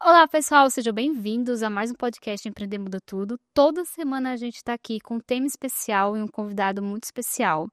Olá, pessoal, sejam bem-vindos a mais um podcast Empreender Muda Tudo. Toda semana a gente está aqui com um tema especial e um convidado muito especial.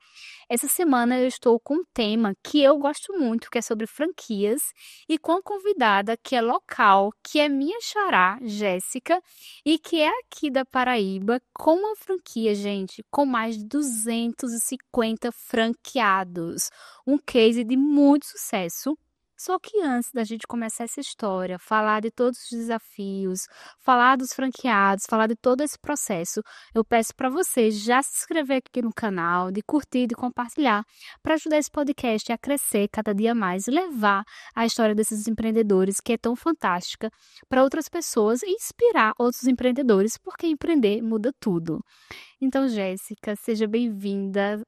Essa semana eu estou com um tema que eu gosto muito, que é sobre franquias, e com a convidada que é local, que é minha xará, Jéssica, e que é aqui da Paraíba, com uma franquia, gente, com mais de 250 franqueados. Um case de muito sucesso. Só que antes da gente começar essa história, falar de todos os desafios, falar dos franqueados, falar de todo esse processo, eu peço para você já se inscrever aqui no canal, de curtir, de compartilhar, para ajudar esse podcast a crescer cada dia mais e levar a história desses empreendedores, que é tão fantástica, para outras pessoas e inspirar outros empreendedores, porque empreender muda tudo. Então, Jéssica, seja bem-vinda,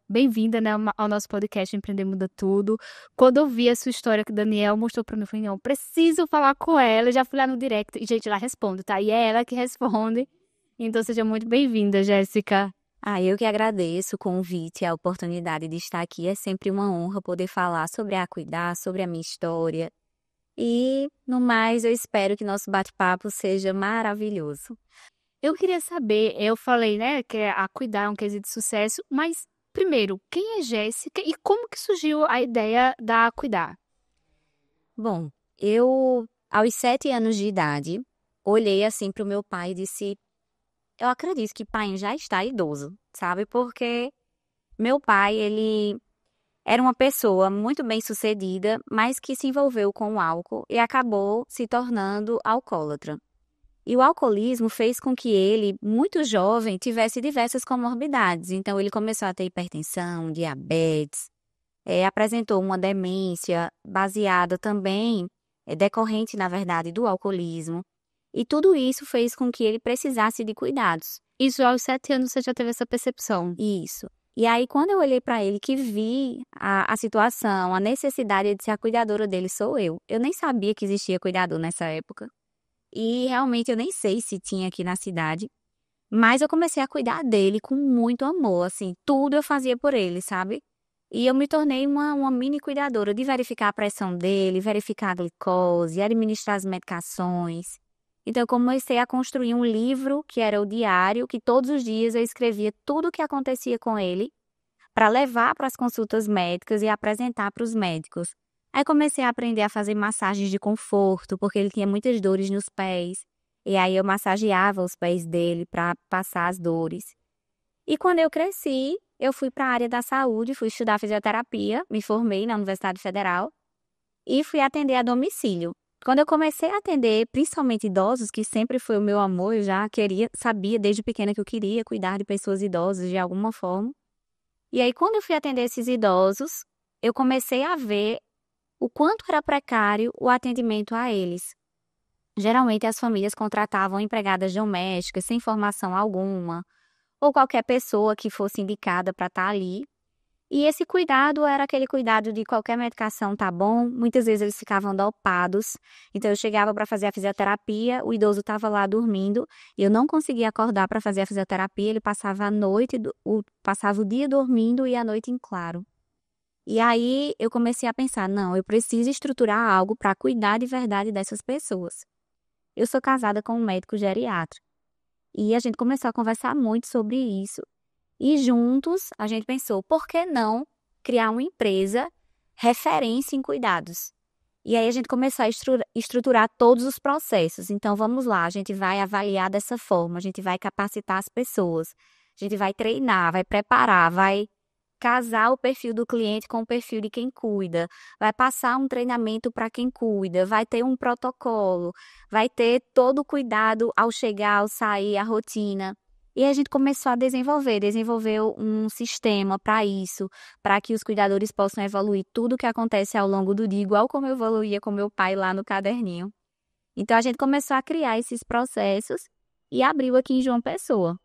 né, ao nosso podcast Empreender Muda Tudo. Quando eu vi a sua história que o Daniel mostrou pra mim, eu falei, não, preciso falar com ela. Eu já fui lá no direct e, gente, ela responde, tá? E é ela que responde. Então, seja muito bem-vinda, Jéssica. Eu que agradeço o convite e a oportunidade de estar aqui. É sempre uma honra poder falar sobre a Cuidar, sobre a minha história. E, no mais, eu espero que nosso bate-papo seja maravilhoso. Eu queria saber, eu falei, né, que a Cuidar é um case de sucesso, mas, primeiro, quem é Jéssica e como que surgiu a ideia da Cuidar? Bom, eu, aos 7 anos de idade, olhei assim para o meu pai e disse: Eu acredito que pai já está idoso, sabe? Porque meu pai, ele era uma pessoa muito bem-sucedida, mas que se envolveu com o álcool e acabou se tornando alcoólatra. E o alcoolismo fez com que ele, muito jovem, tivesse diversas comorbidades. Então, ele começou a ter hipertensão, diabetes, apresentou uma demência baseada também, decorrente, na verdade, do alcoolismo. E tudo isso fez com que ele precisasse de cuidados. Isso aos 7 anos você já teve essa percepção? Isso. E aí, quando eu olhei para ele, que vi a situação, a necessidade de ser a cuidadora dele, sou eu. Eu nem sabia que existia cuidador nessa época. E realmente eu nem sei se tinha aqui na cidade, mas eu comecei a cuidar dele com muito amor, assim, tudo eu fazia por ele, sabe? E eu me tornei uma mini cuidadora de verificar a pressão dele, verificar a glicose, administrar as medicações. Então eu comecei a construir um livro, que era o diário, que todos os dias eu escrevia tudo o que acontecia com ele, para levar para as consultas médicas e apresentar para os médicos. Aí comecei a aprender a fazer massagens de conforto, porque ele tinha muitas dores nos pés. E aí eu massageava os pés dele para passar as dores. E quando eu cresci, eu fui para a área da saúde, fui estudar fisioterapia, me formei na Universidade Federal e fui atender a domicílio. Quando eu comecei a atender, principalmente idosos, que sempre foi o meu amor, eu já queria, sabia desde pequena que eu queria cuidar de pessoas idosas de alguma forma. E aí, quando eu fui atender esses idosos, eu comecei a ver o quanto era precário o atendimento a eles. Geralmente, as famílias contratavam empregadas domésticas sem formação alguma, ou qualquer pessoa que fosse indicada para estar ali. E esse cuidado era aquele cuidado de qualquer medicação tá bom. Muitas vezes eles ficavam dopados. Então, eu chegava para fazer a fisioterapia, o idoso estava lá dormindo, e eu não conseguia acordar para fazer a fisioterapia. Ele passava a noite, passava o dia dormindo e a noite em claro. E aí eu comecei a pensar, não, eu preciso estruturar algo para cuidar de verdade dessas pessoas. Eu sou casada com um médico geriatra e a gente começou a conversar muito sobre isso. E juntos a gente pensou, por que não criar uma empresa referência em cuidados? E aí a gente começou a estruturar todos os processos. Então vamos lá, a gente vai avaliar dessa forma, a gente vai capacitar as pessoas, a gente vai treinar, vai preparar, vai casar o perfil do cliente com o perfil de quem cuida, vai passar um treinamento para quem cuida, vai ter um protocolo, vai ter todo o cuidado ao chegar, ao sair, a rotina. E a gente começou a desenvolveu um sistema para isso, para que os cuidadores possam evoluir tudo o que acontece ao longo do dia, igual como eu evoluía com meu pai lá no caderninho. Então a gente começou a criar esses processos e abriu aqui em João Pessoa.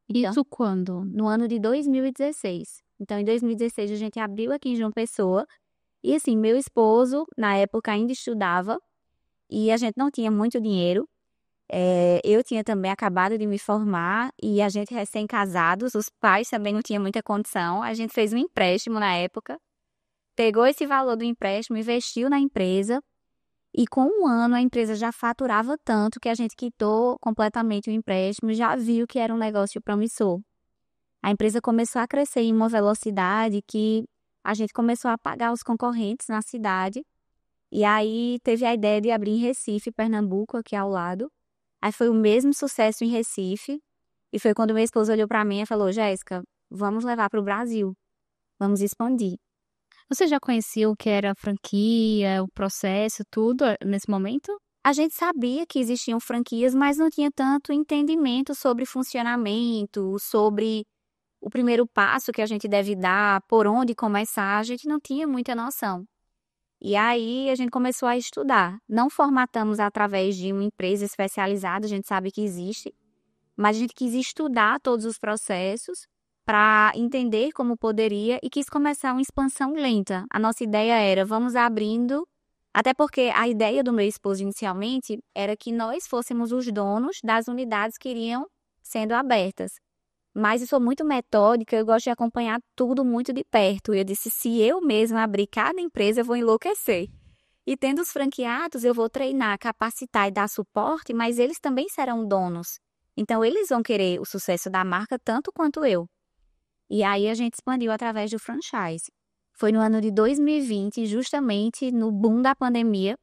Então, Isso quando? no ano de 2016. Então, em 2016, a gente abriu aqui em João Pessoa. E assim, meu esposo, na época, ainda estudava e a gente não tinha muito dinheiro. Eu tinha também acabado de me formar e a gente recém-casados, os pais também não tinham muita condição. A gente fez um empréstimo na época, pegou esse valor do empréstimo, investiu na empresa E com um ano a empresa já faturava tanto que a gente quitou completamente o empréstimo e já viu que era um negócio promissor. A empresa começou a crescer em uma velocidade que a gente começou a pagar os concorrentes na cidade. E aí teve a ideia de abrir em Recife, Pernambuco, aqui ao lado. Aí foi o mesmo sucesso em Recife. E foi quando meu esposo olhou para mim e falou: Jéssica, vamos levar para o Brasil, vamos expandir. Você já conhecia o que era a franquia, o processo, tudo nesse momento? A gente sabia que existiam franquias, mas não tinha tanto entendimento sobre funcionamento, sobre o primeiro passo que a gente deve dar, por onde começar, a gente não tinha muita noção. E aí a gente começou a estudar. Não formatamos através de uma empresa especializada, a gente sabe que existe, mas a gente quis estudar todos os processos para entender como poderia e quis começar uma expansão lenta. A nossa ideia era, vamos abrindo, até porque a ideia do meu esposo inicialmente era que nós fôssemos os donos das unidades que iriam sendo abertas. Mas eu sou muito metódica, eu gosto de acompanhar tudo muito de perto. Eu disse, se eu mesma abrir cada empresa, eu vou enlouquecer. E tendo os franqueados, eu vou treinar, capacitar e dar suporte, mas eles também serão donos. Então, eles vão querer o sucesso da marca tanto quanto eu. E aí, a gente expandiu através do franchise. Foi no ano de 2020, justamente no boom da pandemia.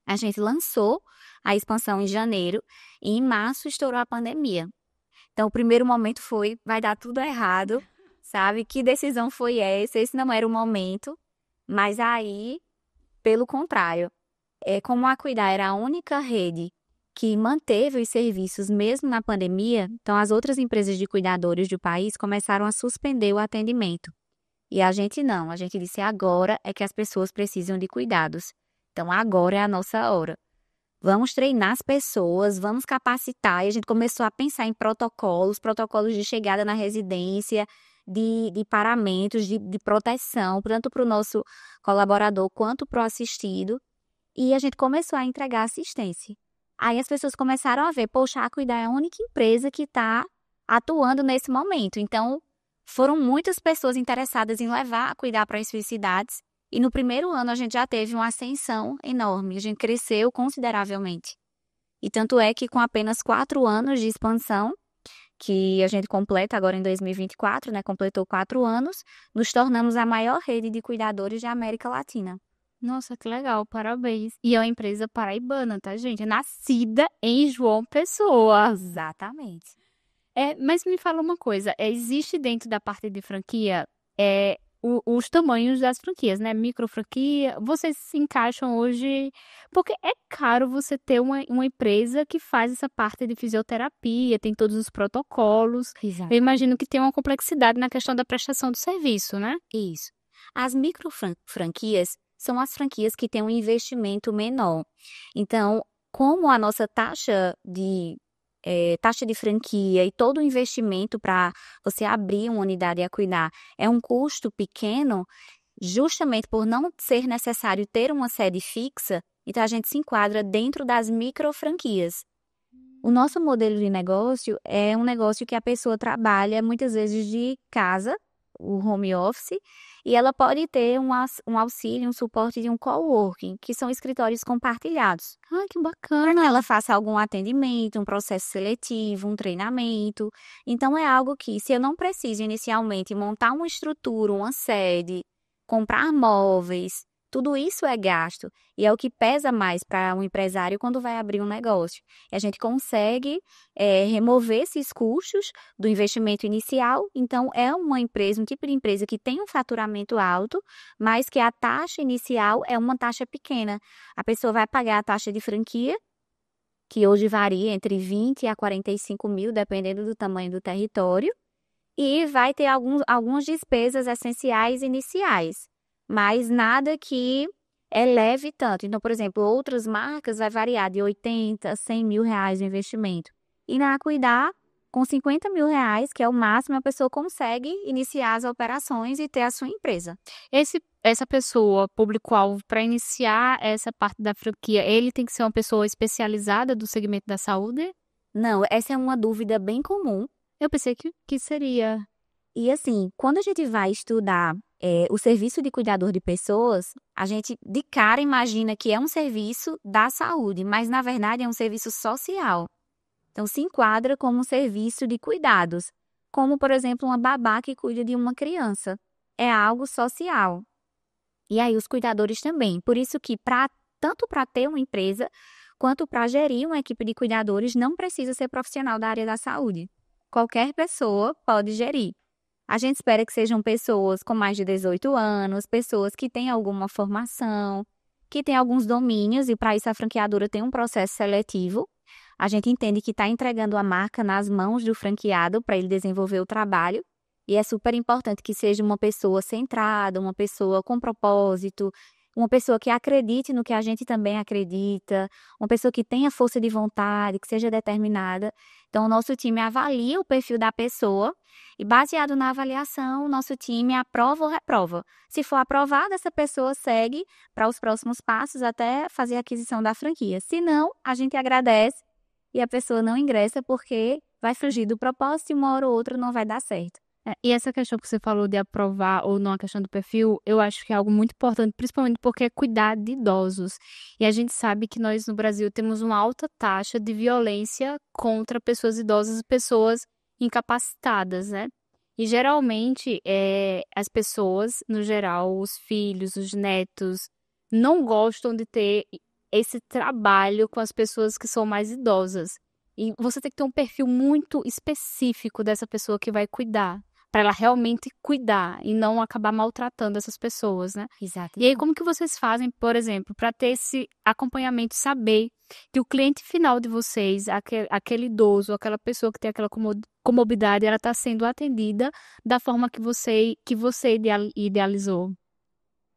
A gente lançou a expansão em janeiro e em março estourou a pandemia. Então, o primeiro momento foi, vai dar tudo errado, sabe? Que decisão foi essa? Esse não era o momento. Mas aí, pelo contrário, como a Cuidar era a única rede que manteve os serviços mesmo na pandemia, então as outras empresas de cuidadores do país começaram a suspender o atendimento. E a gente não, a gente disse agora é que as pessoas precisam de cuidados. Então, agora é a nossa hora. Vamos treinar as pessoas, vamos capacitar. E a gente começou a pensar em protocolos de chegada na residência, de paramentos, de proteção, tanto para o nosso colaborador quanto para o assistido. E a gente começou a entregar assistência. Aí as pessoas começaram a ver, poxa, a Cuidar é a única empresa que está atuando nesse momento. Então, foram muitas pessoas interessadas em levar a Cuidar para as suas cidades. E no primeiro ano a gente já teve uma ascensão enorme, a gente cresceu consideravelmente. E tanto é que com apenas 4 anos de expansão, que a gente completa agora em 2024, né, completou 4 anos, nos tornamos a maior rede de cuidadores da América Latina. Nossa, que legal, parabéns. E é uma empresa paraibana, tá, gente? É nascida em João Pessoa. Exatamente. Mas me fala uma coisa, existe dentro da parte de franquia os tamanhos das franquias, né? Micro franquia, vocês se encaixam hoje, porque é caro você ter uma empresa que faz essa parte de fisioterapia, tem todos os protocolos. Exato. Eu imagino que tem uma complexidade na questão da prestação do serviço, né? Isso. As micro franquias são as franquias que têm um investimento menor. Então, como a nossa taxa de franquia e todo o investimento para você abrir uma unidade e a Cuidar é um custo pequeno, justamente por não ser necessário ter uma sede fixa, então a gente se enquadra dentro das micro franquias. O nosso modelo de negócio é um negócio que a pessoa trabalha muitas vezes de casa, o home office, e ela pode ter um auxílio, um suporte de um coworking, que são escritórios compartilhados. Ah, que Para bacana. que ela faça algum atendimento, um processo seletivo, um treinamento. Então, é algo que, se eu não preciso inicialmente montar uma estrutura, uma sede, comprar móveis, tudo isso é gasto. E é o que pesa mais para um empresário quando vai abrir um negócio. E a gente consegue remover esses custos do investimento inicial. Então, é uma empresa, um tipo de empresa que tem um faturamento alto, mas que a taxa inicial é uma taxa pequena. A pessoa vai pagar a taxa de franquia, que hoje varia entre 20 a 45 mil, dependendo do tamanho do território, e vai ter algumas despesas essenciais iniciais, mas nada que eleve tanto. Então, por exemplo, outras marcas vai variar de 80 a 100 mil reais o investimento. E na Cuidar, com 50 mil reais, que é o máximo, a pessoa consegue iniciar as operações e ter a sua empresa. Essa pessoa, público-alvo, para iniciar essa parte da franquia, ele tem que ser uma pessoa especializada do segmento da saúde? Não, essa é uma dúvida bem comum. Eu pensei que seria. E assim, quando a gente vai estudar O serviço de cuidador de pessoas, a gente de cara imagina que é um serviço da saúde, mas na verdade é um serviço social. Então se enquadra como um serviço de cuidados, como por exemplo uma babá que cuida de uma criança. É algo social. E aí os cuidadores também. Por isso que tanto para ter uma empresa, quanto para gerir uma equipe de cuidadores, não precisa ser profissional da área da saúde. Qualquer pessoa pode gerir. A gente espera que sejam pessoas com mais de 18 anos, pessoas que têm alguma formação, que têm alguns domínios, e para isso a franqueadora tem um processo seletivo. A gente entende que está entregando a marca nas mãos do franqueado para ele desenvolver o trabalho. E é super importante que seja uma pessoa centrada, uma pessoa com propósito, uma pessoa que acredite no que a gente também acredita, uma pessoa que tenha força de vontade, que seja determinada. Então, o nosso time avalia o perfil da pessoa e, baseado na avaliação, o nosso time aprova ou reprova. Se for aprovada, essa pessoa segue para os próximos passos até fazer a aquisição da franquia. Se não, a gente agradece e a pessoa não ingressa porque vai fugir do propósito e uma hora ou outra não vai dar certo. E essa questão que você falou de aprovar ou não a questão do perfil, eu acho que é algo muito importante, principalmente porque é cuidar de idosos. E a gente sabe que nós no Brasil temos uma alta taxa de violência contra pessoas idosas e pessoas incapacitadas, né? E geralmente as pessoas, no geral, os filhos, os netos, não gostam de ter esse trabalho com as pessoas que são mais idosas. E você tem que ter um perfil muito específico dessa pessoa que vai cuidar, para ela realmente cuidar e não acabar maltratando essas pessoas, né? Exato. E aí, como que vocês fazem, por exemplo, para ter esse acompanhamento, saber que o cliente final de vocês, aquele idoso, aquela pessoa que tem aquela comorbidade, ela está sendo atendida da forma que você idealizou? O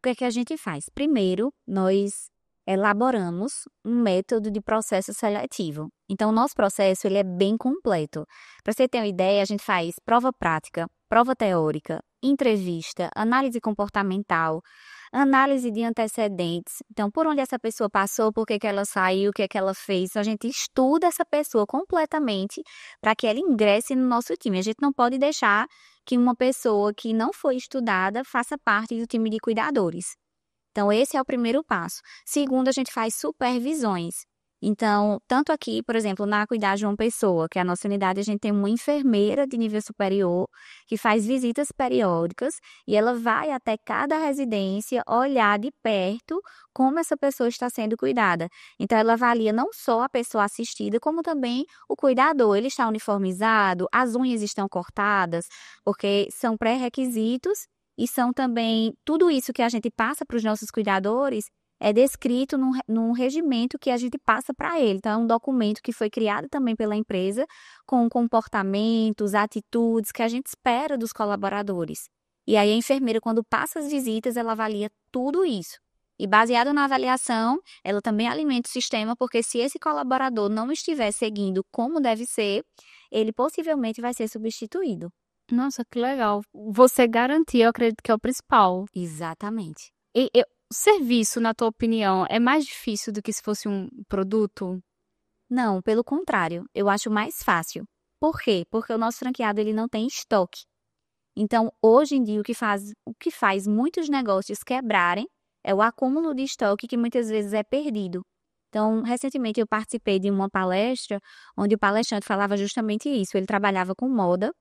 que é que a gente faz? Primeiro, nós elaboramos um método de processo seletivo. Então, o nosso processo ele é bem completo. Para você ter uma ideia, a gente faz prova prática, prova teórica, entrevista, análise comportamental, análise de antecedentes. Então, por onde essa pessoa passou, por que que ela saiu, o que é que ela fez. A gente estuda essa pessoa completamente para que ela ingresse no nosso time. A gente não pode deixar que uma pessoa que não foi estudada faça parte do time de cuidadores. Então, esse é o primeiro passo. Segundo, a gente faz supervisões. Então, tanto aqui, por exemplo, na Cuidar João Pessoa, que é a nossa unidade, a gente tem uma enfermeira de nível superior que faz visitas periódicas e ela vai até cada residência olhar de perto como essa pessoa está sendo cuidada. Então, ela avalia não só a pessoa assistida, como também o cuidador. Ele está uniformizado, as unhas estão cortadas, porque são pré-requisitos e são também tudo isso que a gente passa para os nossos cuidadores é descrito num regimento que a gente passa para ele. Então, é um documento que foi criado também pela empresa com comportamentos, atitudes que a gente espera dos colaboradores. E aí a enfermeira, quando passa as visitas, ela avalia tudo isso. E baseado na avaliação, ela também alimenta o sistema, porque se esse colaborador não estiver seguindo como deve ser, ele possivelmente vai ser substituído. Nossa, que legal. Você garantir, eu acredito que é o principal. Exatamente. O serviço, na tua opinião, é mais difícil do que se fosse um produto? Não, pelo contrário, eu acho mais fácil. Por quê? Porque o nosso franqueado ele não tem estoque. Então, hoje em dia, o que faz muitos negócios quebrarem é o acúmulo de estoque que muitas vezes é perdido. Então, recentemente eu participei de uma palestra onde o palestrante falava justamente isso. Ele trabalhava com moda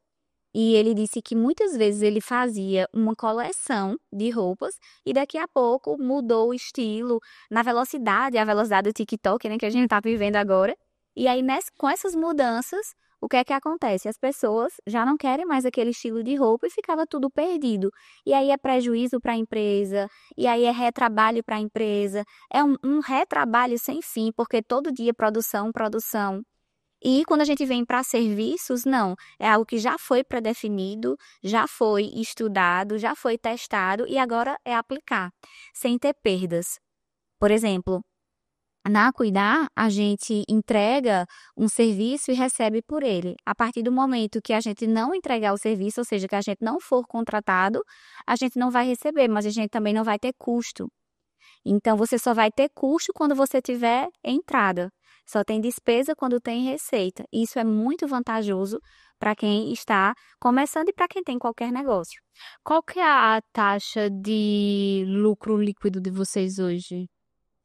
e ele disse que muitas vezes ele fazia uma coleção de roupas e daqui a pouco mudou o estilo na velocidade, a velocidade do TikTok, né, que a gente está vivendo agora. E aí, com essas mudanças, o que é que acontece? As pessoas já não querem mais aquele estilo de roupa e ficava tudo perdido. E aí é prejuízo para a empresa, e aí é retrabalho para a empresa. É um retrabalho sem fim, porque todo dia produção, produção. E quando a gente vem para serviços, não. É algo que já foi pré-definido, já foi estudado, já foi testado e agora é aplicar, sem ter perdas. Por exemplo, na Cuidar, a gente entrega um serviço e recebe por ele. A partir do momento que a gente não entregar o serviço, ou seja, que a gente não for contratado, a gente não vai receber, mas a gente também não vai ter custo. Então, você só vai ter custo quando você tiver entrada. Só tem despesa quando tem receita. Isso é muito vantajoso para quem está começando e para quem tem qualquer negócio. Qual que é a taxa de lucro líquido de vocês hoje?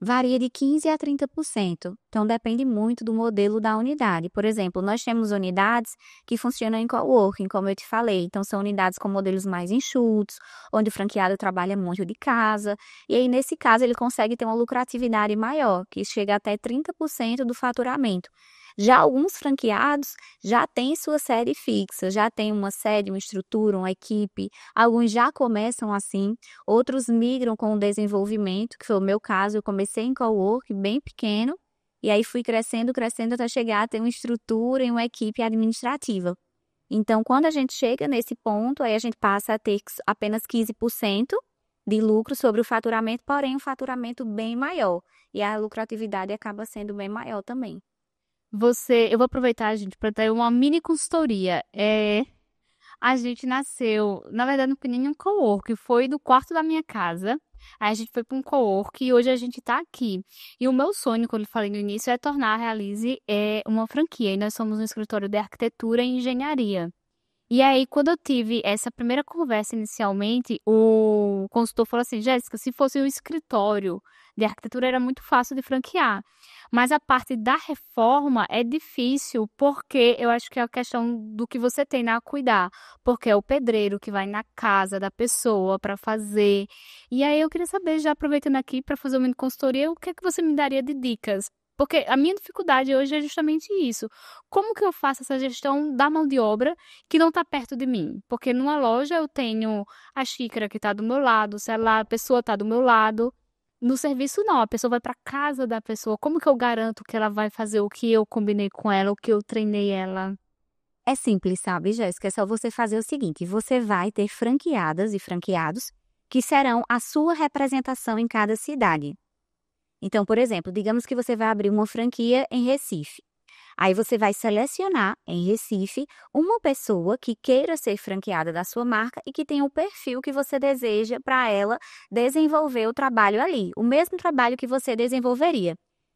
Varia de 15% a 30%. Então, depende muito do modelo da unidade. Por exemplo, nós temos unidades que funcionam em coworking, como eu te falei. Então, são unidades com modelos mais enxutos, onde o franqueado trabalha muito de casa. E aí, nesse caso, ele consegue ter uma lucratividade maior, que chega até 30% do faturamento. Já alguns franqueados já têm sua sede fixa, já têm uma sede, uma estrutura, uma equipe. Alguns já começam assim. Outros migram com o desenvolvimento, que foi o meu caso. Eu comecei em cowork bem pequeno, e aí fui crescendo, crescendo até chegar a ter uma estrutura e uma equipe administrativa. Então, quando a gente chega nesse ponto, aí a gente passa a ter apenas 15% de lucro sobre o faturamento, porém um faturamento bem maior. E a lucratividade acaba sendo bem maior também. Eu vou aproveitar, gente, para dar uma mini consultoria. A gente nasceu, na verdade, não foi nem um cowork, foi do quarto da minha casa. Aí a gente foi para um cowork e hoje a gente tá aqui. E o meu sonho, quando eu falei no início, é tornar a Realize uma franquia. E nós somos um escritório de arquitetura e engenharia. E aí, quando eu tive essa primeira conversa inicialmente, o consultor falou assim: Jéssica, se fosse um escritório de arquitetura era muito fácil de franquear. Mas a parte da reforma é difícil, porque eu acho que é a questão do que você tem a cuidar. Porque é o pedreiro que vai na casa da pessoa para fazer. E aí eu queria saber, já aproveitando aqui para fazer uma consultoria, o que é que você me daria de dicas? Porque a minha dificuldade hoje é justamente isso. Como que eu faço essa gestão da mão de obra que não está perto de mim? Porque numa loja eu tenho a xícara que está do meu lado, o celular, a pessoa está do meu lado. No serviço, não, a pessoa vai para casa da pessoa. Como que eu garanto que ela vai fazer o que eu combinei com ela, o que eu treinei ela? É simples, sabe, Jéssica? É só você fazer o seguinte: você vai ter franqueadas e franqueados que serão a sua representação em cada cidade. Então, por exemplo, digamos que você vai abrir uma franquia em Recife. Aí você vai selecionar em Recife uma pessoa que queira ser franqueada da sua marca e que tenha o perfil que você deseja para ela desenvolver o trabalho ali, o mesmo trabalho que você desenvolveria.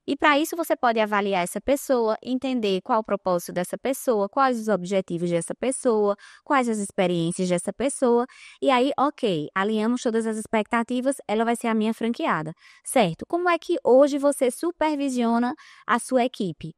E para isso você pode avaliar essa pessoa, entender qual o propósito dessa pessoa, quais os objetivos dessa pessoa, quais as experiências dessa pessoa. E aí, ok, alinhamos todas as expectativas, ela vai ser a minha franqueada. Certo? Como é que hoje você supervisiona a sua equipe?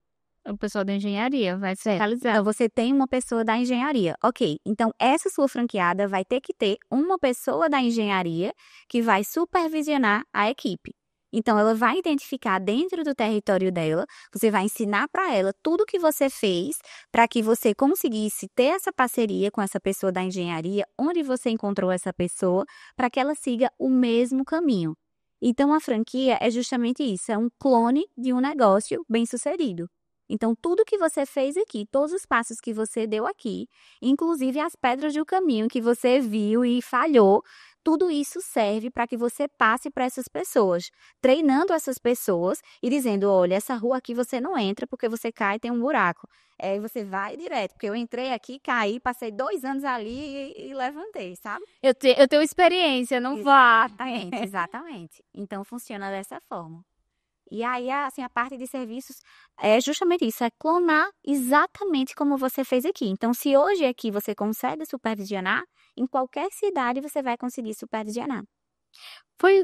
O pessoal da engenharia vai Certo. fiscalizar. Então, você tem uma pessoa da engenharia. Ok, então essa sua franqueada vai ter que ter uma pessoa da engenharia que vai supervisionar a equipe. Então, ela vai identificar dentro do território dela, você vai ensinar para ela tudo o que você fez para que você conseguisse ter essa parceria com essa pessoa da engenharia, onde você encontrou essa pessoa, para que ela siga o mesmo caminho. Então, a franquia é justamente isso, é um clone de um negócio bem-sucedido. Então, tudo que você fez aqui, todos os passos que você deu aqui, inclusive as pedras do caminho que você viu e falhou, tudo isso serve para que você passe para essas pessoas, treinando essas pessoas e dizendo: olha, essa rua aqui você não entra porque você cai e tem um buraco. Aí você vai direto, porque eu entrei aqui, caí, passei 2 anos ali e levantei, sabe? Eu tenho experiência, não vá. Exatamente, exatamente. Então, funciona dessa forma. E aí, assim, a parte de serviços é justamente isso, é clonar exatamente como você fez aqui. Então, se hoje aqui você consegue supervisionar, em qualquer cidade você vai conseguir supervisionar.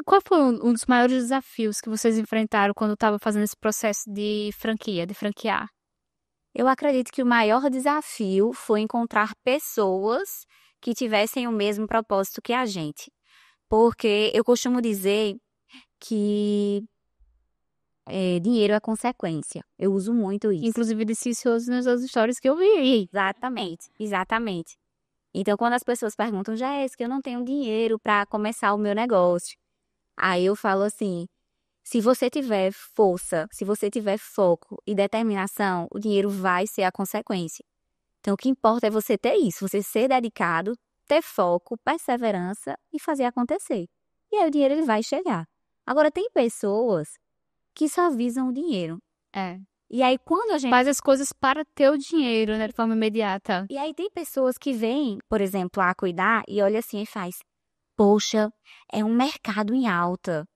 Qual foi um dos maiores desafios que vocês enfrentaram quando estava fazendo esse processo de franquia, de franquear? Eu acredito que o maior desafio foi encontrar pessoas que tivessem o mesmo propósito que a gente. Porque eu costumo dizer que dinheiro é consequência. Eu uso muito isso. Inclusive, disse isso hoje nas suas histórias que eu vi. Exatamente, exatamente. Então, quando as pessoas perguntam: Jéssica, eu não tenho dinheiro para começar o meu negócio. Aí eu falo assim: se você tiver força, se você tiver foco e determinação, o dinheiro vai ser a consequência. Então, o que importa é você ter isso, você ser dedicado, ter foco, perseverança e fazer acontecer. E aí o dinheiro ele vai chegar. Agora, tem pessoas que só visam o dinheiro. É. E aí, quando a gente Faz as coisas para ter o dinheiro, né, de forma imediata. E aí tem pessoas que vêm, por exemplo, a cuidar e olha assim e faz: poxa, é um mercado em alta.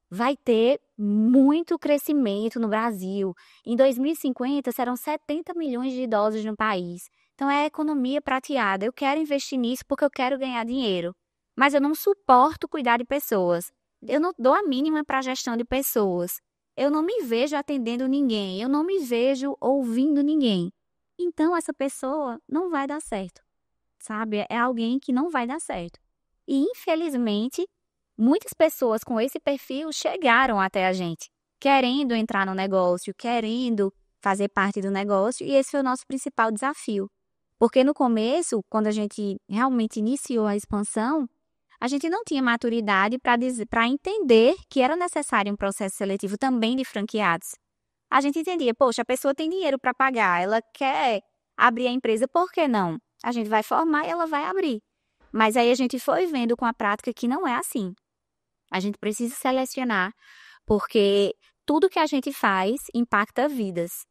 vai ter muito crescimento no Brasil. Em 2050, serão 70 milhões de idosos no país. Então, é a economia prateada. Eu quero investir nisso porque eu quero ganhar dinheiro. Mas eu não suporto cuidar de pessoas. Eu não dou a mínima para a gestão de pessoas. Eu não me vejo atendendo ninguém. Eu não me vejo ouvindo ninguém. Então, essa pessoa não vai dar certo, sabe? É alguém que não vai dar certo. E, infelizmente, muitas pessoas com esse perfil chegaram até a gente, querendo entrar no negócio, querendo fazer parte do negócio, e esse foi o nosso principal desafio. Porque no começo, quando a gente realmente iniciou a expansão, a gente não tinha maturidade para entender que era necessário um processo seletivo também de franqueados. A gente entendia, poxa, a pessoa tem dinheiro para pagar, ela quer abrir a empresa, por que não? A gente vai formar e ela vai abrir. Mas aí a gente foi vendo com a prática que não é assim. A gente precisa selecionar, porque tudo que a gente faz impacta vidas.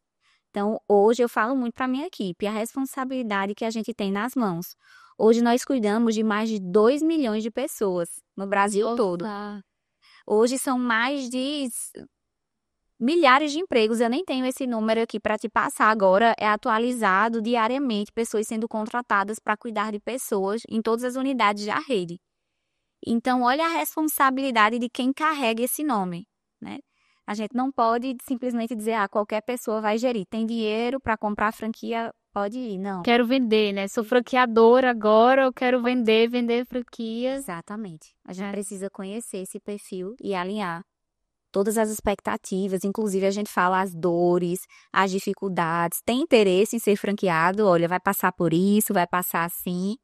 Então, hoje eu falo muito para a minha equipe, a responsabilidade que a gente tem nas mãos. Hoje nós cuidamos de mais de 2 milhões de pessoas no Brasil todo. Nossa. Hoje são mais de milhares de empregos, eu nem tenho esse número aqui para te passar agora, é atualizado diariamente, pessoas sendo contratadas para cuidar de pessoas em todas as unidades da rede. Então, olha a responsabilidade de quem carrega esse nome, né? A gente não pode simplesmente dizer, qualquer pessoa vai gerir. Tem dinheiro para comprar a franquia, pode ir. Não. Quero vender, né? Sou franqueadora agora, eu quero vender franquias. Exatamente. A gente precisa conhecer esse perfil e alinhar todas as expectativas, inclusive a gente fala as dores, as dificuldades. Tem interesse em ser franqueado? Olha, vai passar por isso, vai passar assim.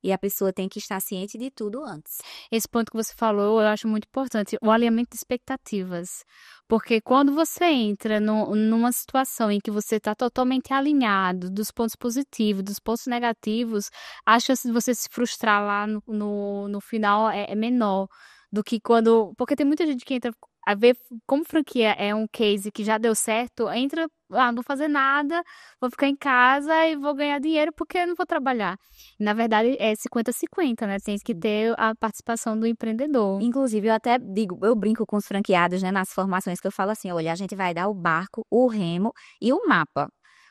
E a pessoa tem que estar ciente de tudo antes. Esse ponto que você falou, eu acho muito importante, o alinhamento de expectativas. Porque quando você entra numa situação em que você está totalmente alinhado dos pontos positivos, dos pontos negativos, a chance de você se frustrar lá no final é menor do que quando. Porque tem muita gente que entra a ver como franquia é um case que já deu certo, entra, não vou fazer nada, vou ficar em casa e vou ganhar dinheiro porque eu não vou trabalhar. Na verdade, é 50-50, né? Tem que ter a participação do empreendedor. Inclusive, eu até digo, eu brinco com os franqueados, né, nas formações que eu falo assim, olha, a gente vai dar o barco, o remo e o mapa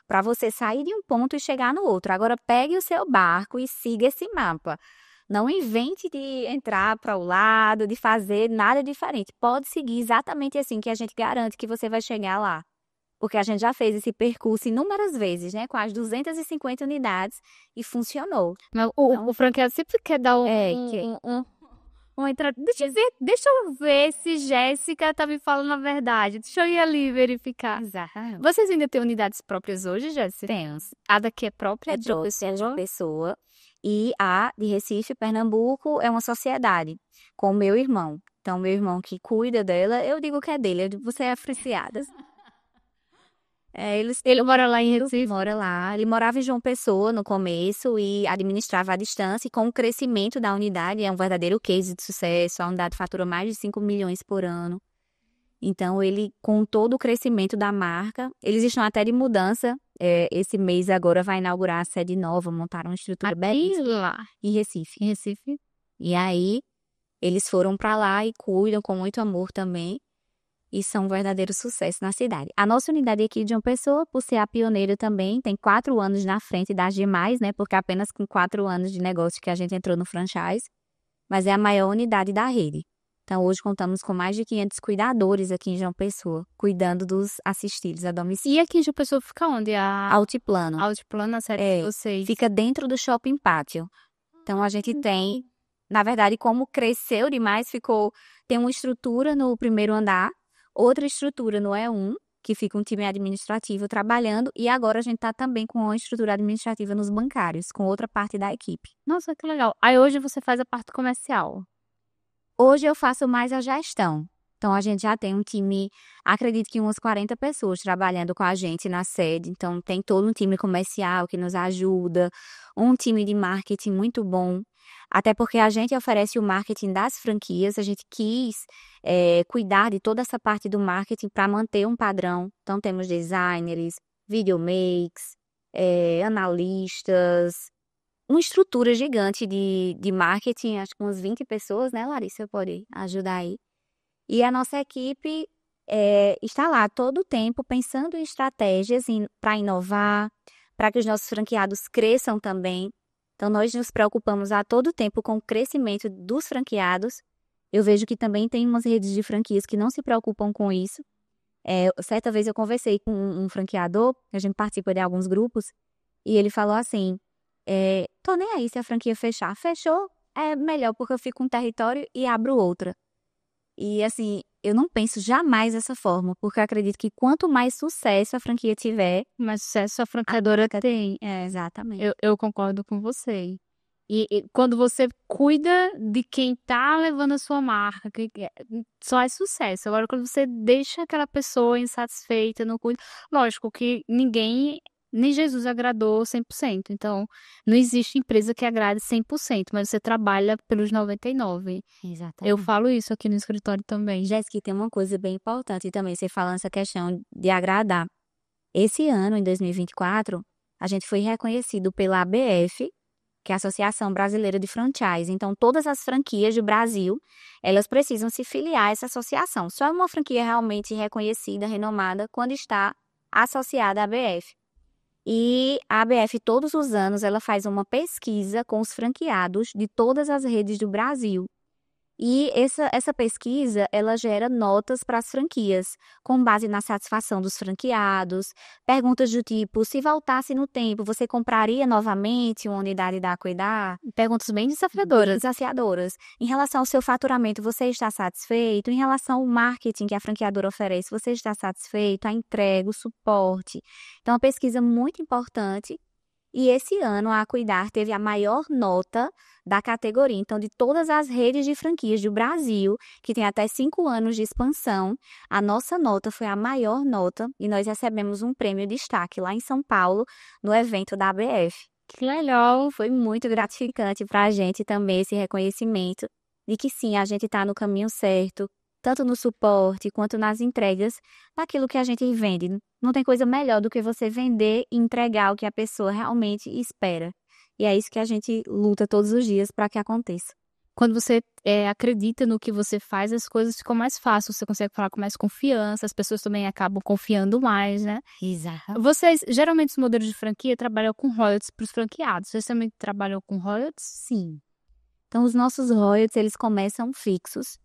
para você sair de um ponto e chegar no outro. Agora, pegue o seu barco e siga esse mapa. Não invente de entrar para o lado, de fazer nada diferente. Pode seguir exatamente assim que a gente garante que você vai chegar lá. Porque a gente já fez esse percurso inúmeras vezes, né? Com as 250 unidades e funcionou. Mas o franqueado sempre quer dar uma entrada. Deixa eu ver se Jéssica tá me falando a verdade. Deixa eu ir ali verificar. Exatamente. Vocês ainda têm unidades próprias hoje, Jéssica? Temos. A daqui é própria? É de outra pessoa. E a de Recife, Pernambuco, é uma sociedade com o meu irmão. Então, meu irmão que cuida dela, eu digo que é dele. Eu digo, você é apreciada. Ele mora lá em Recife? Mora lá. Ele morava em João Pessoa no começo e administrava à distância. E com o crescimento da unidade, é um verdadeiro case de sucesso. A unidade fatura mais de 5 milhões por ano. Então, ele, com todo o crescimento da marca, eles estão até de mudança. Esse mês agora vai inaugurar a sede nova, montaram uma estrutura belíssima lá em Recife. em Recife. E aí, eles foram para lá e cuidam com muito amor também. E são um verdadeiro sucesso na cidade. A nossa unidade aqui de João Pessoa, por ser a pioneira também, tem 4 anos na frente das demais, né? Porque apenas com 4 anos de negócio que a gente entrou no franchise. Mas é a maior unidade da rede. Então, hoje contamos com mais de 500 cuidadores aqui em João Pessoa, cuidando dos assistidos a domicílio. E aqui em João Pessoa fica onde? Altiplano. Altiplano, a sede de vocês? Fica dentro do Shopping Pátio. Então, a gente tem, na verdade, como cresceu demais, tem uma estrutura no primeiro andar, outra estrutura no E1, que fica um time administrativo trabalhando, e agora a gente está também com uma estrutura administrativa nos bancários, com outra parte da equipe. Nossa, que legal. Aí hoje você faz a parte comercial? Hoje eu faço mais a gestão. Então, a gente já tem um time, acredito que umas 40 pessoas trabalhando com a gente na sede. Então, tem todo um time comercial que nos ajuda, um time de marketing muito bom. Até porque a gente oferece o marketing das franquias, a gente quis cuidar de toda essa parte do marketing para manter um padrão. Então, temos designers, videomakers, analistas, uma estrutura gigante de marketing, acho que umas 20 pessoas, né, Larissa? Pode ajudar aí. E a nossa equipe está lá todo o tempo pensando em estratégias para inovar, para que os nossos franqueados cresçam também. Então, nós nos preocupamos a todo tempo com o crescimento dos franqueados. Eu vejo que também tem umas redes de franquias que não se preocupam com isso. Certa vez eu conversei com um franqueador, a gente participa de alguns grupos, e ele falou assim, tô nem aí se a franquia fechar. Fechou, é melhor porque eu fico com um território e abro outra. E assim, eu não penso jamais dessa forma, porque eu acredito que quanto mais sucesso a franquia tiver, Mas sucesso a franqueadora tem. exatamente. Eu concordo com você. E quando você cuida de quem tá levando a sua marca, só é sucesso. Agora, quando você deixa aquela pessoa insatisfeita, não cuida. Lógico que ninguém, nem Jesus agradou 100%. Então, não existe empresa que agrade 100%, mas você trabalha pelos 99%. Eu Exatamente. falo isso aqui no escritório também. Jéssica, tem uma coisa bem importante também, você falando essa questão de agradar. Esse ano, em 2024, a gente foi reconhecido pela ABF, que é a Associação Brasileira de Franchise. Então, todas as franquias do Brasil, elas precisam se filiar a essa associação. Só é uma franquia realmente reconhecida, renomada, quando está associada à ABF. E a ABF, todos os anos, ela faz uma pesquisa com os franqueados de todas as redes do Brasil. E essa pesquisa, ela gera notas para as franquias, com base na satisfação dos franqueados, perguntas do tipo, se voltasse no tempo, você compraria novamente uma unidade da Cuidar? Perguntas bem Bem desafiadoras. desafiadoras. Em relação ao seu faturamento, você está satisfeito? Em relação ao marketing que a franqueadora oferece, você está satisfeito? A entrega, o suporte. Então, é uma pesquisa muito importante. E esse ano a Cuidar teve a maior nota da categoria. Então, de todas as redes de franquias do Brasil, que tem até 5 anos de expansão, a nossa nota foi a maior nota e nós recebemos um prêmio de destaque lá em São Paulo, no evento da ABF. Que legal. Foi muito gratificante para a gente também esse reconhecimento de que sim, a gente está no caminho certo, tanto no suporte quanto nas entregas daquilo que a gente vende. Não tem coisa melhor do que você vender e entregar o que a pessoa realmente espera. E é isso que a gente luta todos os dias para que aconteça. Quando você acredita no que você faz, as coisas ficam mais fáceis, você consegue falar com mais confiança, as pessoas também acabam confiando mais, né? Exato. Vocês, geralmente, os modelos de franquia trabalham com royalties para os franqueados. Vocês também trabalham com royalties? Sim. Então, os nossos royalties, eles começam fixos.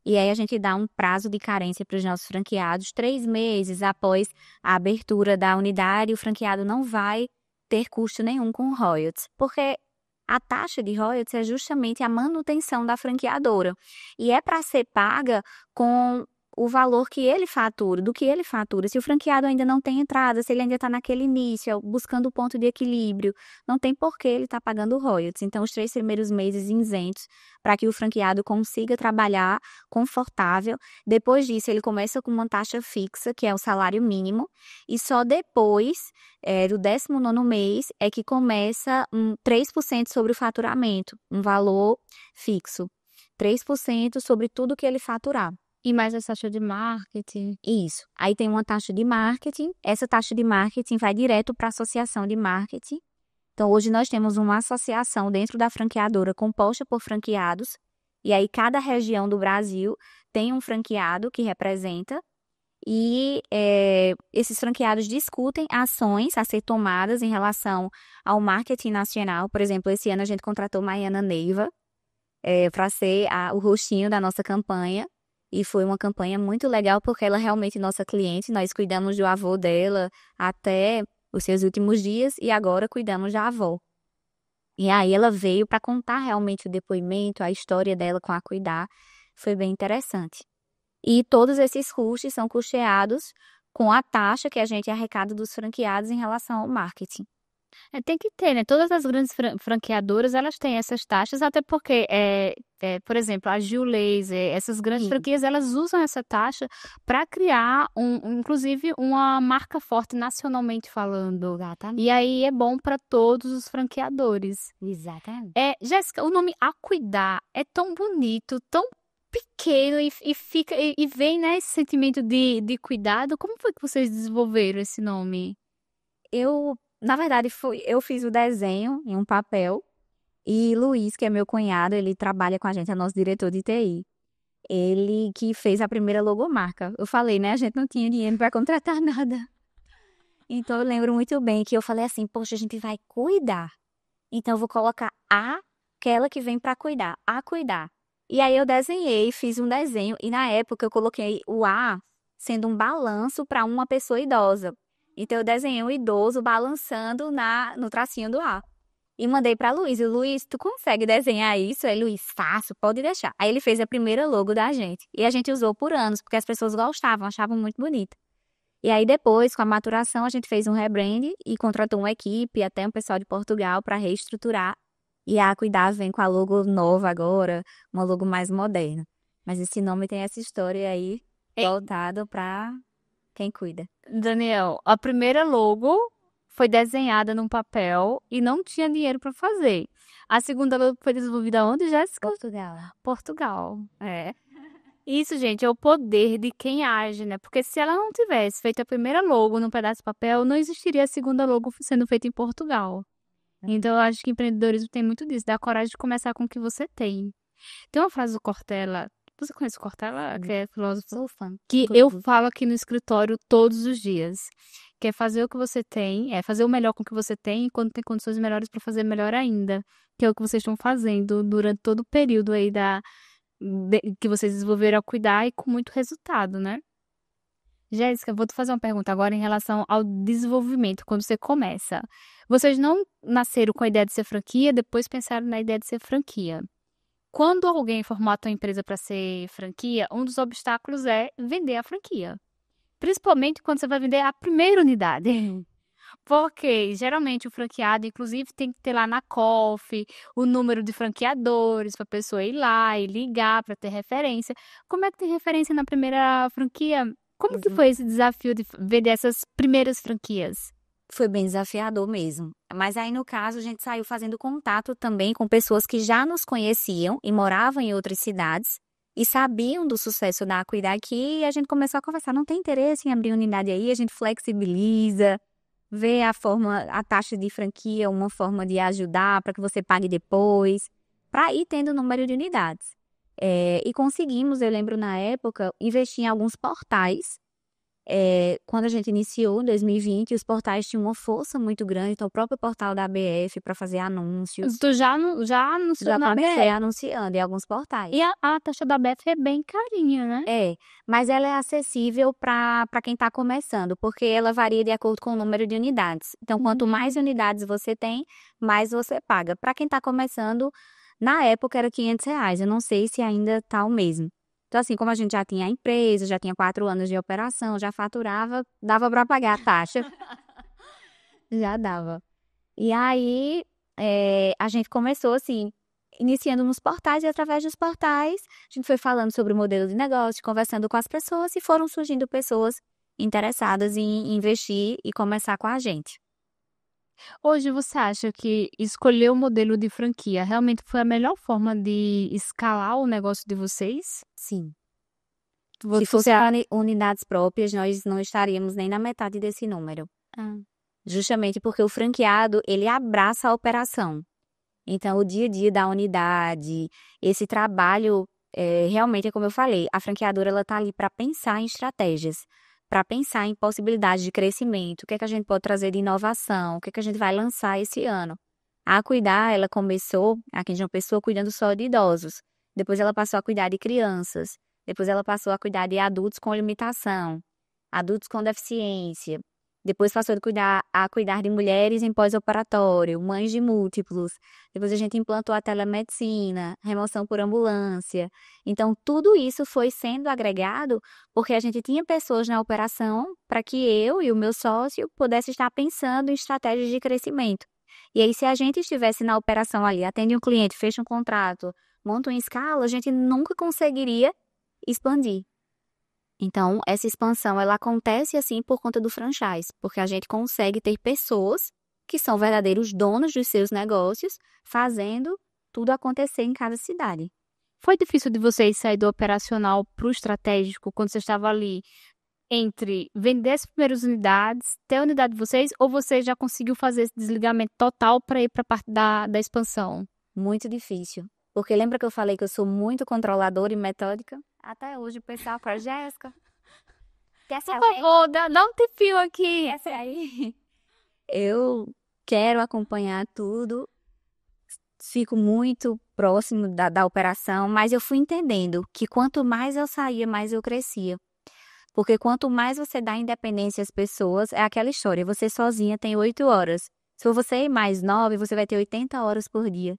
E aí a gente dá um prazo de carência para os nossos franqueados, 3 meses após a abertura da unidade, o franqueado não vai ter custo nenhum com royalties, porque a taxa de royalties é justamente a manutenção da franqueadora e é para ser paga com o valor que ele fatura, do que ele fatura. Se o franqueado ainda não tem entrada, se ele ainda está naquele início, buscando o ponto de equilíbrio, não tem por que ele estar pagando royalties. Então, os 3 primeiros meses isentos para que o franqueado consiga trabalhar confortável. Depois disso, ele começa com uma taxa fixa, que é o salário mínimo, e só depois do 19º mês é que começa 3% sobre o faturamento, um valor fixo. 3% sobre tudo que ele faturar. E mais a taxa de marketing. Isso. Aí tem uma taxa de marketing. Essa taxa de marketing vai direto para a associação de marketing. Então, hoje nós temos uma associação dentro da franqueadora composta por franqueados. E aí, cada região do Brasil tem um franqueado que representa. E esses franqueados discutem ações a ser tomadas em relação ao marketing nacional. Por exemplo, esse ano a gente contratou Maiana Neiva para ser o rostinho da nossa campanha. E foi uma campanha muito legal porque ela é realmente nossa cliente. Nós cuidamos do avô dela até os seus últimos dias e agora cuidamos da avó. E aí ela veio para contar realmente o depoimento, a história dela com a Cuidar. Foi bem interessante. E todos esses custos são custeados com a taxa que a gente arrecada dos franqueados em relação ao marketing. Tem que ter, né? Todas as grandes franqueadoras, elas têm essas taxas, até porque, por exemplo, a Gil Laser, essas grandes Sim. franquias, elas usam essa taxa para criar, inclusive, uma marca forte nacionalmente falando. Exatamente. E aí é bom para todos os franqueadores. Exatamente. Jéssica, o nome A Cuidar é tão bonito, tão pequeno e vem, né, esse sentimento de cuidado. Como foi que vocês desenvolveram esse nome? Na verdade, eu fiz o desenho em um papel e Luiz, que é meu cunhado, ele trabalha com a gente, é nosso diretor de TI. Ele que fez a primeira logomarca. Eu falei, né? A gente não tinha dinheiro para contratar nada. Então eu lembro muito bem que eu falei assim, poxa, a gente vai cuidar. Então eu vou colocar aquela que vem para cuidar, a cuidar. E aí eu desenhei, fiz um desenho e na época eu coloquei o A sendo um balanço para uma pessoa idosa. Então eu desenhei um idoso balançando no tracinho do A. E mandei para Luiz. E Luiz, tu consegue desenhar isso? Aí Luiz, faço, pode deixar. Aí ele fez a primeira logo da gente. E a gente usou por anos, porque as pessoas gostavam, achavam muito bonita. E aí depois, com a maturação, a gente fez um rebrand e contratou uma equipe, até um pessoal de Portugal, para reestruturar. E a Cuidar vem com a logo nova agora, uma logo mais moderna. Mas esse nome tem essa história aí, Ei. voltado para quem cuida. Daniel, a primeira logo foi desenhada num papel e não tinha dinheiro para fazer. A segunda logo foi desenvolvida onde, Jéssica? Portugal. Portugal. É. Isso, gente, é o poder de quem age, né? Porque se ela não tivesse feito a primeira logo num pedaço de papel, não existiria a segunda logo sendo feita em Portugal. Então, eu acho que empreendedorismo tem muito disso, dá coragem de começar com o que você tem. Tem uma frase do Cortella, você conhece o Cortella, que é filósofo, Sou fã. que eu falo aqui no escritório todos os dias, que é fazer o que você tem, é fazer o melhor com o que você tem, e quando tem condições melhores para fazer melhor ainda, que é o que vocês estão fazendo durante todo o período aí que vocês desenvolveram a cuidar e com muito resultado, né? Jéssica, vou te fazer uma pergunta agora em relação ao desenvolvimento, quando você começa. Vocês não nasceram com a ideia de ser franquia, depois pensaram na ideia de ser franquia. Quando alguém formata uma empresa para ser franquia, um dos obstáculos é vender a franquia. Principalmente quando você vai vender a primeira unidade. Porque geralmente o franqueado, inclusive, tem que ter lá na COF o número de franqueadores para a pessoa ir lá e ligar para ter referência. Como é que tem referência na primeira franquia? Como que foi esse desafio de vender essas primeiras franquias? Foi bem desafiador mesmo. Mas aí, no caso, a gente saiu fazendo contato também com pessoas que já nos conheciam e moravam em outras cidades e sabiam do sucesso da Cuidar aqui, e a gente começou a conversar. Não tem interesse em abrir unidade aí? A gente flexibiliza, vê a taxa de franquia, uma forma de ajudar para que você pague depois, para ir tendo o número de unidades. E conseguimos, eu lembro na época, investir em alguns portais. Quando a gente iniciou em 2020, os portais tinham uma força muito grande, então o próprio portal da ABF para fazer anúncios. Tu já anunciou Já na comecei BF. anunciando em alguns portais. E a taxa da BF é bem carinha, né? Mas ela é acessível para quem está começando, porque ela varia de acordo com o número de unidades. Então, quanto mais unidades você tem, mais você paga. Para quem está começando, na época era R$ 500. Eu não sei se ainda está o mesmo. Então, assim, como a gente já tinha a empresa, já tinha 4 anos de operação, já faturava, dava para pagar a taxa. Já dava. E aí, a gente começou, assim, iniciando nos portais, e através dos portais, a gente foi falando sobre o modelo de negócio, conversando com as pessoas, e foram surgindo pessoas interessadas em investir e começar com a gente. Hoje você acha que escolher o modelo de franquia realmente foi a melhor forma de escalar o negócio de vocês? Sim. Se Você fosse unidades próprias, nós não estaríamos nem na metade desse número. Justamente porque o franqueado, ele abraça a operação. Então, o dia a dia da unidade, esse trabalho, realmente é como eu falei, a franqueadora ela está ali para pensar em estratégias, para pensar em possibilidades de crescimento, o que é que a gente pode trazer de inovação, o que é que a gente vai lançar esse ano. A Cuidar, ela começou aqui em João Pessoa cuidando só de idosos, depois ela passou a cuidar de crianças, depois ela passou a cuidar de adultos com limitação, adultos com deficiência. Depois passou a cuidar de mulheres em pós-operatório, mães de múltiplos. Depois a gente implantou a telemedicina, remoção por ambulância. Então, tudo isso foi sendo agregado porque a gente tinha pessoas na operação para que eu e o meu sócio pudesse estar pensando em estratégias de crescimento. E aí, se a gente estivesse na operação ali, atende um cliente, fecha um contrato, monta uma escala, a gente nunca conseguiria expandir. Então, essa expansão, ela acontece assim por conta do franchise, porque a gente consegue ter pessoas que são verdadeiros donos dos seus negócios, fazendo tudo acontecer em cada cidade. Foi difícil de vocês sair do operacional para o estratégico quando você estava ali entre vender as primeiras unidades, ter a unidade de vocês, ou você já conseguiu fazer esse desligamento total para ir para a parte da expansão? Muito difícil. Porque lembra que eu falei que eu sou muito controladora e metódica? Até hoje o pessoal fala, Jéssica, quer Por saber? favor, dá um tempinho aqui. Quer sair? Eu quero acompanhar tudo, fico muito próximo da operação, mas eu fui entendendo que quanto mais eu saía, mais eu crescia. Porque quanto mais você dá independência às pessoas, é aquela história, você sozinha tem 8 horas. Se for você e mais 9, você vai ter 80 horas por dia.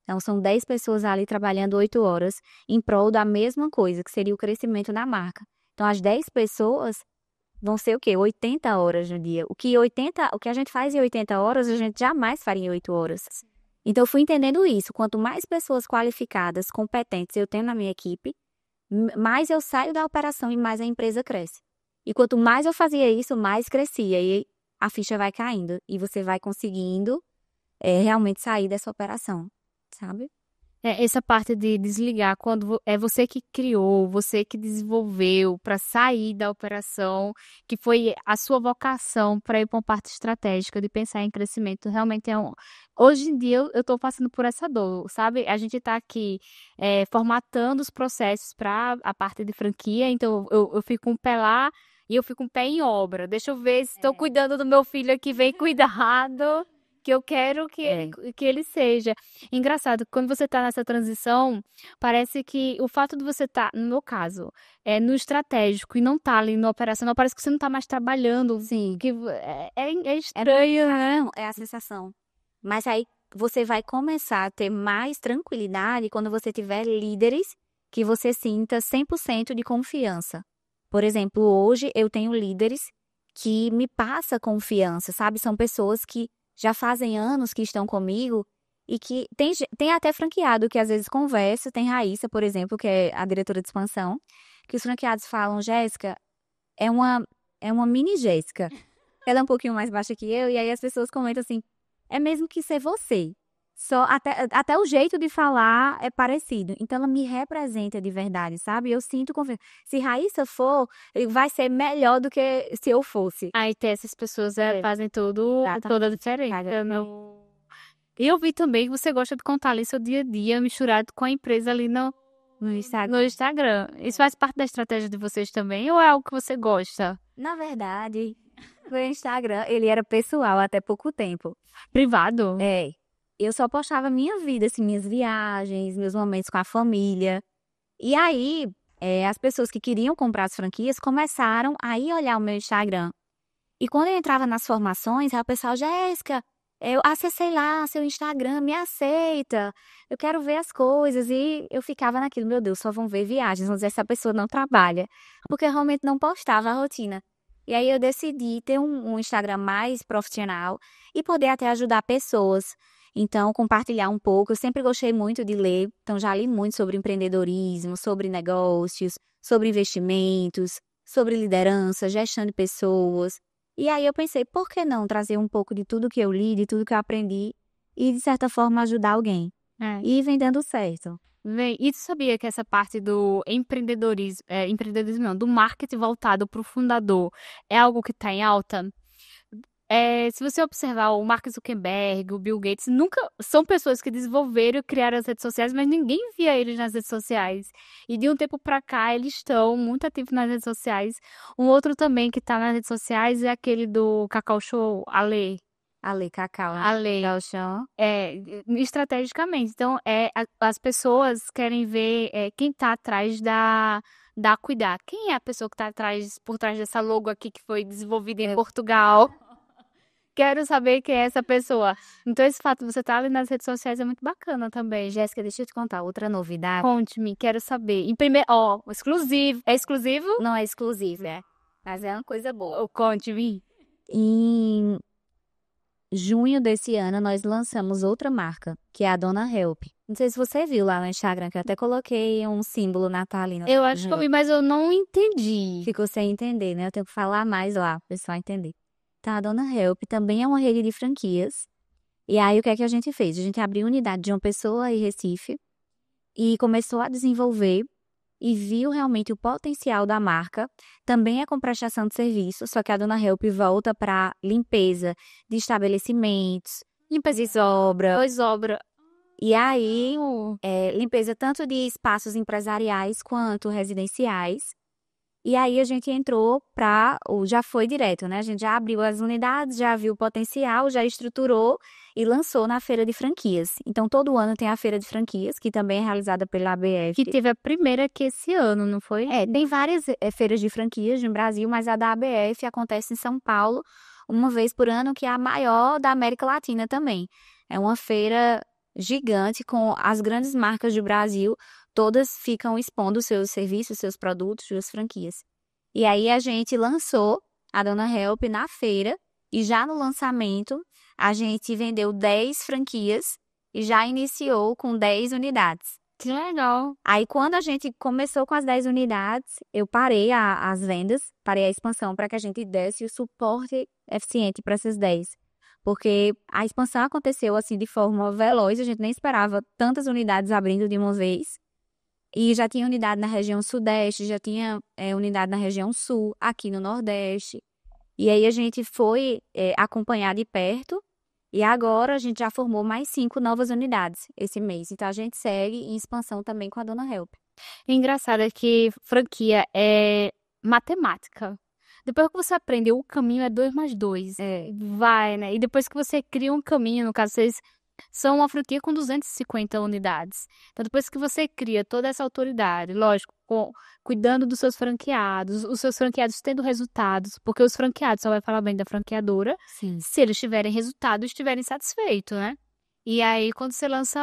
Então, são 10 pessoas ali trabalhando 8 horas em prol da mesma coisa, que seria o crescimento da marca. Então, as 10 pessoas vão ser o quê? 80 horas no dia. O que a gente faz em 80 horas, a gente jamais faria em 8 horas. Então, eu fui entendendo isso. Quanto mais pessoas qualificadas, competentes eu tenho na minha equipe, mais eu saio da operação e mais a empresa cresce. E quanto mais eu fazia isso, mais crescia. E a ficha vai caindo. E você vai conseguindo realmente sair dessa operação, sabe? Essa parte de desligar, quando é você que criou, você que desenvolveu para sair da operação, que foi a sua vocação para ir para uma parte estratégica de pensar em crescimento, realmente é um. Hoje em dia eu estou passando por essa dor, sabe? A gente está aqui formatando os processos para a parte de franquia, então eu fico com um pé lá e eu fico com um pé em obra. Deixa eu ver se estou cuidando do meu filho aqui, bem cuidado, que eu quero que ele seja. Engraçado, quando você está nessa transição, parece que o fato de você estar, no meu caso, no estratégico e não tá ali no operacional, parece que você não está mais trabalhando. Sim. Que é estranho, né? Não, é a sensação. Mas aí você vai começar a ter mais tranquilidade quando você tiver líderes que você sinta 100% de confiança. Por exemplo, hoje eu tenho líderes que me passam confiança, sabe? São pessoas que já fazem anos que estão comigo e que tem até franqueado que às vezes conversa. Tem Raíssa, por exemplo, que é a diretora de expansão, que os franqueados falam, Jéssica, é uma mini Jéssica. Ela é um pouquinho mais baixa que eu, e aí as pessoas comentam assim, é mesmo que ser você. Só até o jeito de falar é parecido. Então ela me representa de verdade, sabe? Eu sinto confiança. Se Raíssa for, vai ser melhor do que se eu fosse. Aí tem essas pessoas fazem toda a diferença. E eu vi também que você gosta de contar ali seu dia a dia misturado com a empresa ali no Instagram. Isso faz parte da estratégia de vocês também ou é algo que você gosta? Na verdade, o Instagram, ele era pessoal até pouco tempo. Privado? É. Eu só postava minha vida, assim, minhas viagens, meus momentos com a família. E aí, as pessoas que queriam comprar as franquias começaram a ir olhar o meu Instagram. E quando eu entrava nas formações, aí o pessoal, Jéssica, eu acessei lá seu Instagram, me aceita, eu quero ver as coisas. E eu ficava naquilo, meu Deus, só vão ver viagens, vão dizer essa pessoa não trabalha. Porque eu realmente não postava a rotina. E aí eu decidi ter um Instagram mais profissional e poder até ajudar pessoas. Então, compartilhar um pouco. Eu sempre gostei muito de ler, então já li muito sobre empreendedorismo, sobre negócios, sobre investimentos, sobre liderança, gestão de pessoas. E aí eu pensei, por que não trazer um pouco de tudo que eu li, de tudo que eu aprendi e, de certa forma, ajudar alguém? E vem dando certo. E tu sabia que essa parte do empreendedorismo não, do marketing voltado para o fundador é algo que está em alta? Se você observar o Mark Zuckerberg, o Bill Gates, nunca são pessoas que desenvolveram e criaram as redes sociais, mas ninguém via eles nas redes sociais. E de um tempo para cá eles estão muito ativos nas redes sociais. Um outro também que está nas redes sociais é aquele do Cacau Show, Ale. Ale Cacau, né? Ale. Galchão. Estrategicamente. Então, as pessoas querem ver quem está atrás da Cuidar. Quem é a pessoa que está por trás dessa logo aqui que foi desenvolvida em Portugal? Quero saber quem é essa pessoa. Então, esse fato de você estar ali nas redes sociais é muito bacana também. Jéssica, deixa eu te contar outra novidade. Conte-me, quero saber. Em primeiro, exclusivo. É exclusivo? Não é exclusivo, mas é uma coisa boa. Conte-me. Em junho desse ano, nós lançamos outra marca, que é a Dona Help. Não sei se você viu lá no Instagram, que eu até coloquei um símbolo natalino. Eu acho que eu vi, mas eu não entendi. Ficou sem entender, né? Eu tenho que falar mais lá, para o pessoal entender. Então, a Dona Help também é uma rede de franquias. E aí, o que é que a gente fez? A gente abriu unidade de João Pessoa e Recife e começou a desenvolver e viu realmente o potencial da marca. Também é com prestação de serviço, só que a Dona Help volta para limpeza de estabelecimentos, limpeza de obra. Pois obra. E aí, limpeza tanto de espaços empresariais quanto residenciais. E aí a gente entrou já foi direto, né? A gente já abriu as unidades, já viu o potencial, já estruturou e lançou na feira de franquias. Então, todo ano tem a feira de franquias, que também é realizada pela Que ABF. teve a primeira aqui esse ano, não foi? Tem várias feiras de franquias no Brasil, mas a da ABF acontece em São Paulo uma vez por ano, que é a maior da América Latina também. É uma feira gigante com as grandes marcas do Brasil, todas ficam expondo seus serviços, seus produtos, suas franquias. E aí a gente lançou a Dona Help na feira e já no lançamento a gente vendeu 10 franquias e já iniciou com 10 unidades. Que legal. Aí, quando a gente começou com as 10 unidades, eu parei as vendas, parei a expansão para que a gente desse o suporte eficiente para essas 10. Porque a expansão aconteceu assim de forma veloz, a gente nem esperava tantas unidades abrindo de uma vez. E já tinha unidade na região sudeste, já tinha unidade na região sul, aqui no nordeste. E aí a gente foi acompanhar de perto. E agora a gente já formou mais 5 novas unidades esse mês. Então a gente segue em expansão também com a Dona Help. O engraçado é que franquia é matemática. Depois que você aprende o caminho é 2 mais 2. Vai, né? E depois que você cria um caminho, no caso, vocês são uma franquia com 250 unidades. Então, depois que você cria toda essa autoridade, lógico, cuidando dos seus franqueados, os seus franqueados tendo resultados, porque os franqueados só vai falar bem da franqueadora Sim. se eles tiverem resultado e estiverem satisfeitos, né? E aí, quando você lança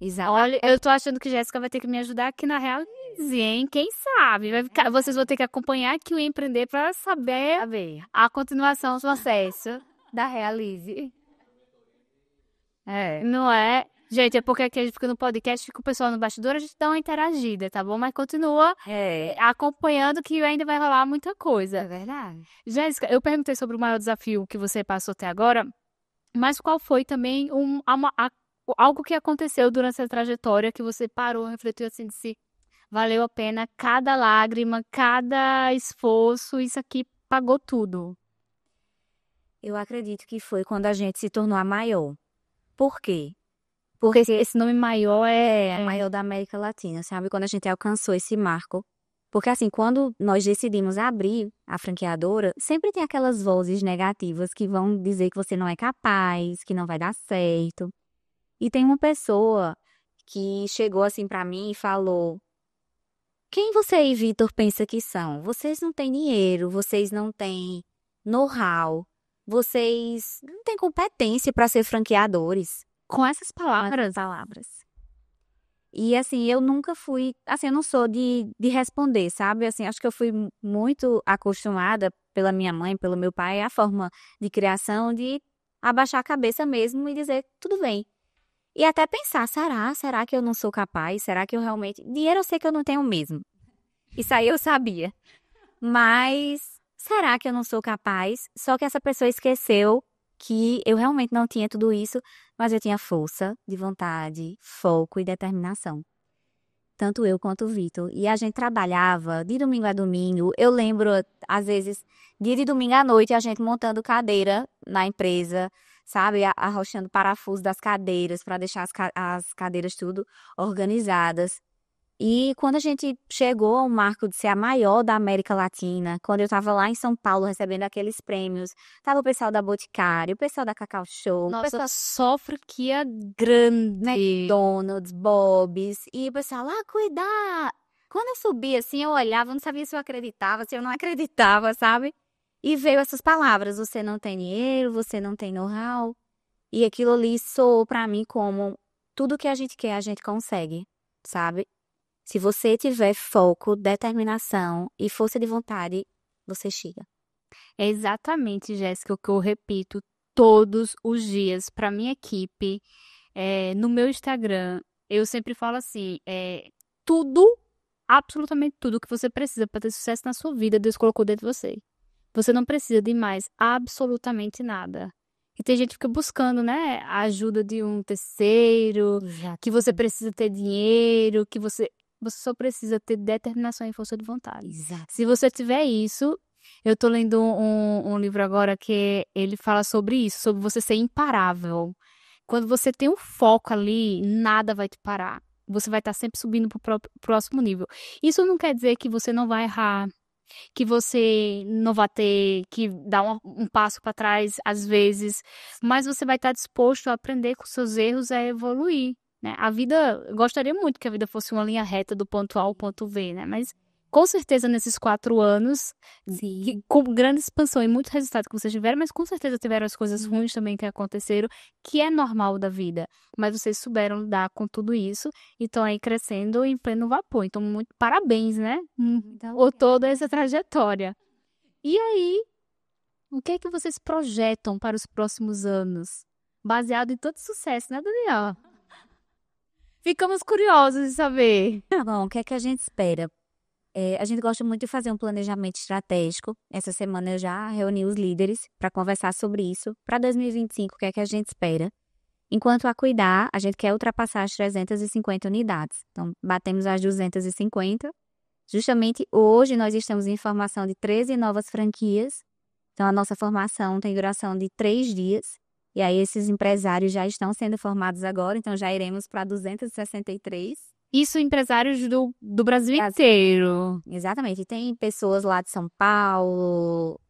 Exato. olha, eu tô achando que Jéssica vai ter que me ajudar aqui na Realize, hein? Quem sabe? Vocês vão ter que acompanhar aqui o Empreender para saber a continuação do processo da Realize. Não é? Gente, é porque aqui a gente fica no podcast, fica o pessoal no bastidor, a gente dá uma interagida, tá bom? Mas continua acompanhando que ainda vai rolar muita coisa. É verdade. Jéssica, eu perguntei sobre o maior desafio que você passou até agora, mas qual foi também algo que aconteceu durante essa trajetória que você parou, refletiu assim, disse, valeu a pena cada lágrima, cada esforço, isso aqui pagou tudo. Eu acredito que foi quando a gente se tornou a maior. Por quê? Porque esse nome maior É a maior da América Latina, sabe? Quando a gente alcançou esse marco. Porque assim, quando nós decidimos abrir a franqueadora, sempre tem aquelas vozes negativas que vão dizer que você não é capaz, que não vai dar certo. E tem uma pessoa que chegou assim pra mim e falou: quem você e Vitor pensa que são? Vocês não têm dinheiro, vocês não têm know-how, vocês não têm competência para ser franqueadores. com essas Com essas palavras. E assim, eu nunca fui, assim, eu não sou de responder, sabe? Assim, acho que eu fui muito acostumada pela minha mãe, pelo meu pai, a forma de criação de abaixar a cabeça mesmo e dizer, tudo bem. E até pensar, será que eu não sou capaz? Será que eu realmente... Dinheiro eu sei que eu não tenho mesmo. Isso aí eu sabia. Mas será que eu não sou capaz? Só que essa pessoa esqueceu que eu realmente não tinha tudo isso, mas eu tinha força de vontade, foco e determinação. Tanto eu quanto o Vitor. E a gente trabalhava de domingo a domingo. Eu lembro, às vezes, dia de domingo à noite, a gente montando cadeira na empresa, sabe? Arrochando parafuso das cadeiras para deixar as cadeiras tudo organizadas. E quando a gente chegou ao marco de ser a maior da América Latina, quando eu estava lá em São Paulo recebendo aqueles prêmios, tava o pessoal da Boticário, o pessoal da Cacau Show, o pessoal só franquia grande. McDonald's, Bob's, e o pessoal, cuidar! Quando eu subi assim, eu olhava, eu não sabia se eu acreditava, se eu não acreditava, sabe? E veio essas palavras, você não tem dinheiro, você não tem know-how. E aquilo ali soou pra mim como, tudo que a gente quer, a gente consegue, sabe? Se você tiver foco, determinação e força de vontade, você chega. É exatamente, Jéssica, o que eu repito todos os dias para minha equipe, no meu Instagram. Eu sempre falo assim, tudo, absolutamente tudo que você precisa para ter sucesso na sua vida, Deus colocou dentro de você. Você não precisa de mais absolutamente nada. E tem gente que fica buscando, né, a ajuda de um terceiro, que você precisa ter dinheiro, que você só precisa ter determinação e força de vontade. Exato. Se você tiver isso, eu tô lendo um livro agora que ele fala sobre isso, sobre você ser imparável. Quando você tem um foco ali, nada vai te parar. Você vai estar sempre subindo para o próximo nível. Isso não quer dizer que você não vai errar, que você não vai ter que dar um passo para trás às vezes, mas você vai estar disposto a aprender com seus erros e a evoluir, né? A vida, eu gostaria muito que a vida fosse uma linha reta do ponto A ao ponto V, né? Mas com certeza nesses 4 anos, com grande expansão e muitos resultados que vocês tiveram, mas com certeza tiveram as coisas ruins também que aconteceram, que é normal da vida. Mas vocês souberam lidar com tudo isso e estão aí crescendo em pleno vapor. Então, muito parabéns, né? Por toda essa trajetória. E aí, o que é que vocês projetam para os próximos anos? Baseado em todo sucesso, né, Daniel? Ficamos curiosos de saber. Bom, o que é que a gente espera? A gente gosta muito de fazer um planejamento estratégico. Essa semana eu já reuni os líderes para conversar sobre isso. Para 2025, o que é que a gente espera? Enquanto a cuidar, a gente quer ultrapassar as 350 unidades. Então, batemos as 250. Justamente hoje nós estamos em formação de 13 novas franquias. Então, a nossa formação tem duração de 3 dias. E aí, esses empresários já estão sendo formados agora. Então, já iremos para 263. Isso, empresários do Brasil Brasil. inteiro. Exatamente. E tem pessoas lá de São Paulo,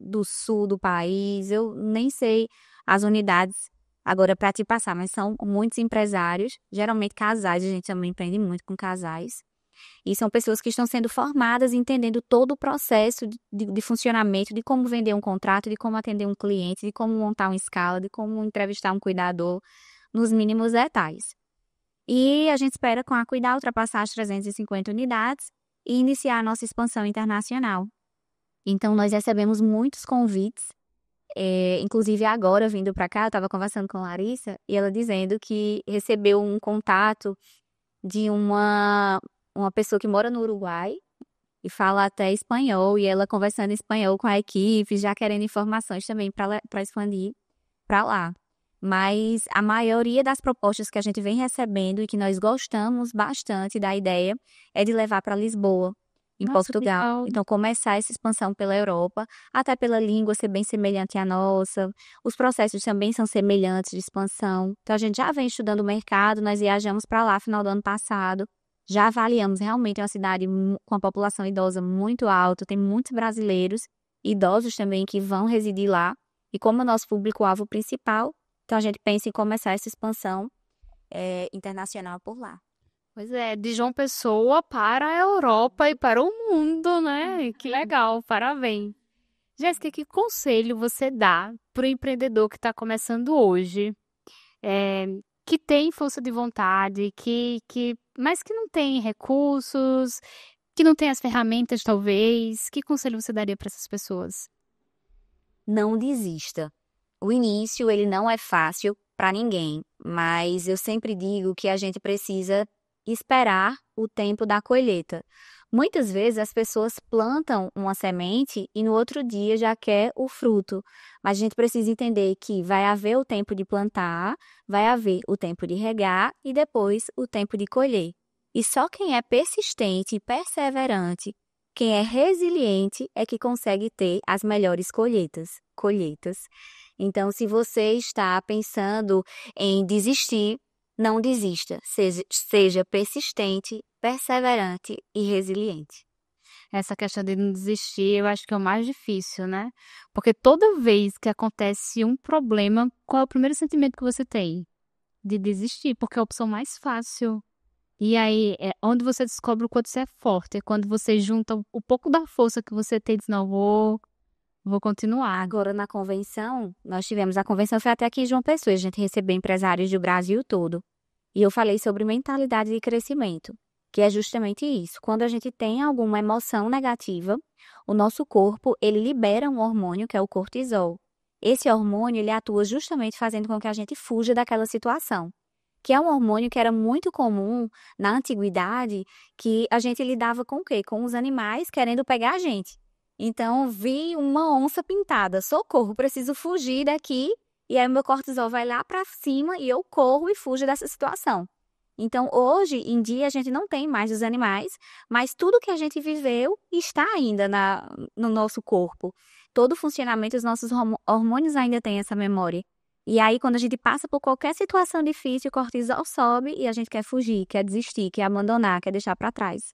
do sul do país. Eu nem sei as unidades agora para te passar, mas são muitos empresários, geralmente casais. A gente também empreende muito com casais. E são pessoas que estão sendo formadas, entendendo todo o processo de funcionamento, de como vender um contrato, de como atender um cliente, de como montar uma escala, de como entrevistar um cuidador, nos mínimos detalhes. E a gente espera, com a Cuidar, ultrapassar as 350 unidades e iniciar a nossa expansão internacional. Então, nós recebemos muitos convites, inclusive agora, vindo para cá, eu estava conversando com a Larissa, e ela dizendo que recebeu um contato de uma pessoa que mora no Uruguai e fala até espanhol, e ela conversando em espanhol com a equipe, já querendo informações também para expandir para lá. Mas a maioria das propostas que a gente vem recebendo e que nós gostamos bastante da ideia é de levar para Lisboa, em Nossa, Portugal. legal. Então, começar essa expansão pela Europa, até pela língua ser bem semelhante à nossa. Os processos também são semelhantes de expansão. Então, a gente já vem estudando o mercado, nós viajamos para lá no final do ano passado. Já avaliamos realmente uma cidade com a população idosa muito alta, tem muitos brasileiros, idosos também que vão residir lá. E como é o nosso público-alvo principal, então a gente pensa em começar essa expansão internacional por lá. Pois é, de João Pessoa para a Europa e para o mundo, né? Que legal, parabéns. Jéssica, que conselho você dá para o empreendedor que está começando hoje, que tem força de vontade, mas que não tem recursos, que não tem as ferramentas, talvez? Que conselho você daria para essas pessoas? Não desista. O início, ele não é fácil para ninguém, mas eu sempre digo que a gente precisa esperar o tempo da colheita. Muitas vezes as pessoas plantam uma semente e no outro dia já quer o fruto, mas a gente precisa entender que vai haver o tempo de plantar, vai haver o tempo de regar e depois o tempo de colher. E só quem é persistente e perseverante, quem é resiliente, é que consegue ter as melhores colheitas. Então, se você está pensando em desistir, não desista. Seja persistente, perseverante e resiliente. Essa questão de não desistir, eu acho que é o mais difícil, né? Porque toda vez que acontece um problema, qual é o primeiro sentimento que você tem? De desistir, porque é a opção mais fácil. E aí, é onde você descobre o quanto você é forte. É quando você junta o pouco da força que você tem e diz, não, vou continuar. Agora, na convenção, nós tivemos a convenção, foi até aqui em João Pessoa, a gente recebeu empresários do Brasil todo. E eu falei sobre mentalidade de crescimento, que é justamente isso. Quando a gente tem alguma emoção negativa, o nosso corpo, ele libera um hormônio que é o cortisol. Esse hormônio, ele atua justamente fazendo com que a gente fuja daquela situação, que é um hormônio que era muito comum na antiguidade, que a gente lidava com o quê? Com os animais querendo pegar a gente. Então, vi uma onça pintada, socorro, preciso fugir daqui, e aí o meu cortisol vai lá para cima e eu corro e fujo dessa situação. Então, hoje em dia, a gente não tem mais os animais, mas tudo que a gente viveu está ainda no nosso corpo. Todo o funcionamento dos nossos hormônios ainda tem essa memória. E aí, quando a gente passa por qualquer situação difícil, o cortisol sobe e a gente quer fugir, quer desistir, quer abandonar, quer deixar para trás.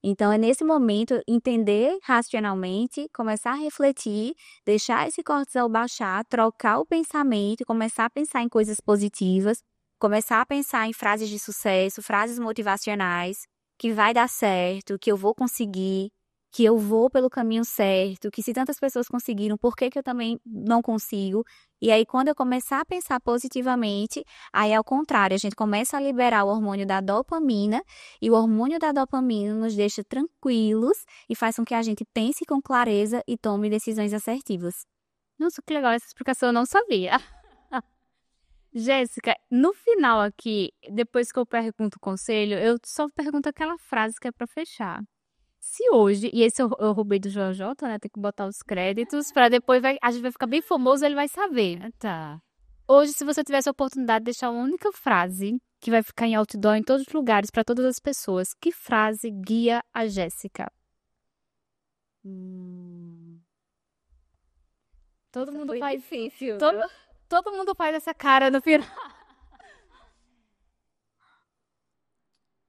Então, é nesse momento entender racionalmente, começar a refletir, deixar esse cortisol baixar, trocar o pensamento, começar a pensar em coisas positivas, começar a pensar em frases de sucesso, frases motivacionais, que vai dar certo, que eu vou conseguir, que eu vou pelo caminho certo, que se tantas pessoas conseguiram, por que que eu também não consigo? E aí, quando eu começar a pensar positivamente, aí ao contrário, a gente começa a liberar o hormônio da dopamina, e o hormônio da dopamina nos deixa tranquilos e faz com que a gente pense com clareza e tome decisões assertivas. Nossa, que legal, essa explicação eu não sabia. Jéssica, no final aqui, depois que eu pergunto o conselho, eu só pergunto aquela frase que é pra fechar. Se hoje, e esse eu roubei do Joel J, né? Tem que botar os créditos pra depois a gente vai ficar bem famoso, ele vai saber. Tá. Hoje, se você tivesse a oportunidade de deixar uma única frase que vai ficar em outdoor em todos os lugares pra todas as pessoas, que frase guia a Jéssica? Todo mundo Foi faz, difícil. todo mundo faz essa cara no final.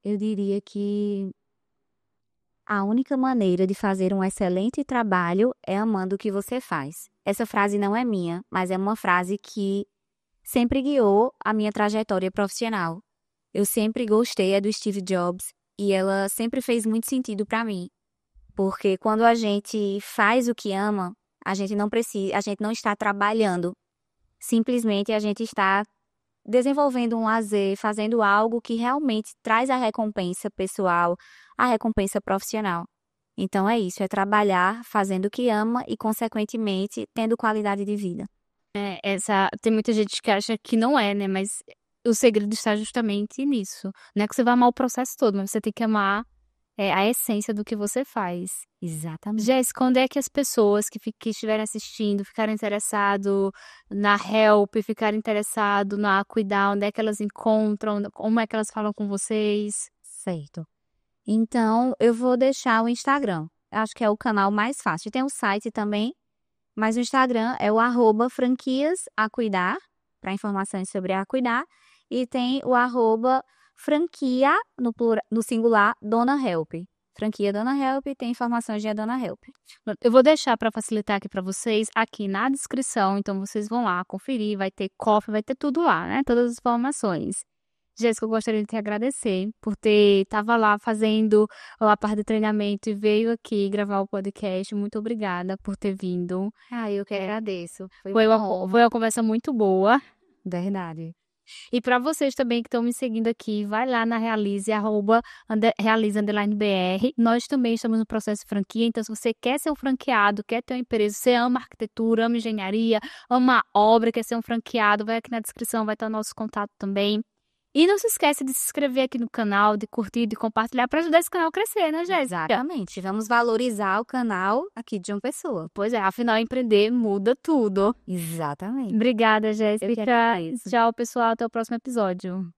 Eu diria que a única maneira de fazer um excelente trabalho é amando o que você faz. Essa frase não é minha, mas é uma frase que sempre guiou a minha trajetória profissional. Eu sempre gostei do Steve Jobs e ela sempre fez muito sentido para mim, porque quando a gente faz o que ama, a gente não está trabalhando. Simplesmente a gente está desenvolvendo um lazer, fazendo algo que realmente traz a recompensa pessoal, a recompensa profissional. Então é isso, é trabalhar fazendo o que ama e, consequentemente, tendo qualidade de vida. Tem muita gente que acha que não é, né? Mas o segredo está justamente nisso. Não é que você vai amar o processo todo, mas você tem que amar a essência do que você faz. Exatamente. Jéssica, onde é que as pessoas que estiverem assistindo, ficarem interessadas na Help, ficarem interessadas na Cuidar, onde é que elas encontram, como é que elas falam com vocês? Certo. Então, eu vou deixar o Instagram. Acho que é o canal mais fácil. Tem o site também, mas o Instagram é o @franquiasacuidar, para informações sobre a Cuidar. E tem o @franquia, no singular, Dona Help. Franquia Dona Help, tem informações de a Dona Help. Eu vou deixar para facilitar aqui para vocês, aqui na descrição, então vocês vão lá conferir, vai ter cofre, vai ter tudo lá, né? Todas as informações. Jéssica, eu gostaria de te agradecer por estava lá fazendo a parte de treinamento e veio aqui gravar o podcast. Muito obrigada por ter vindo. Eu que agradeço. Foi uma conversa muito boa. Verdade. E para vocês também que estão me seguindo aqui, vai lá na Realize, @realize_br. Nós também estamos no processo de franquia, então se você quer ser um franqueado, quer ter uma empresa, você ama arquitetura, ama engenharia, ama obra, quer ser um franqueado, vai aqui na descrição, vai estar o nosso contato também. E não se esquece de se inscrever aqui no canal, de curtir, de compartilhar para ajudar esse canal a crescer, né, Jéssica? Exatamente. Vamos valorizar o canal aqui de uma pessoa. Pois é, afinal, empreender muda tudo. Exatamente. Obrigada, Jéssica. Eu que agradeço. Tchau, pessoal. Até o próximo episódio.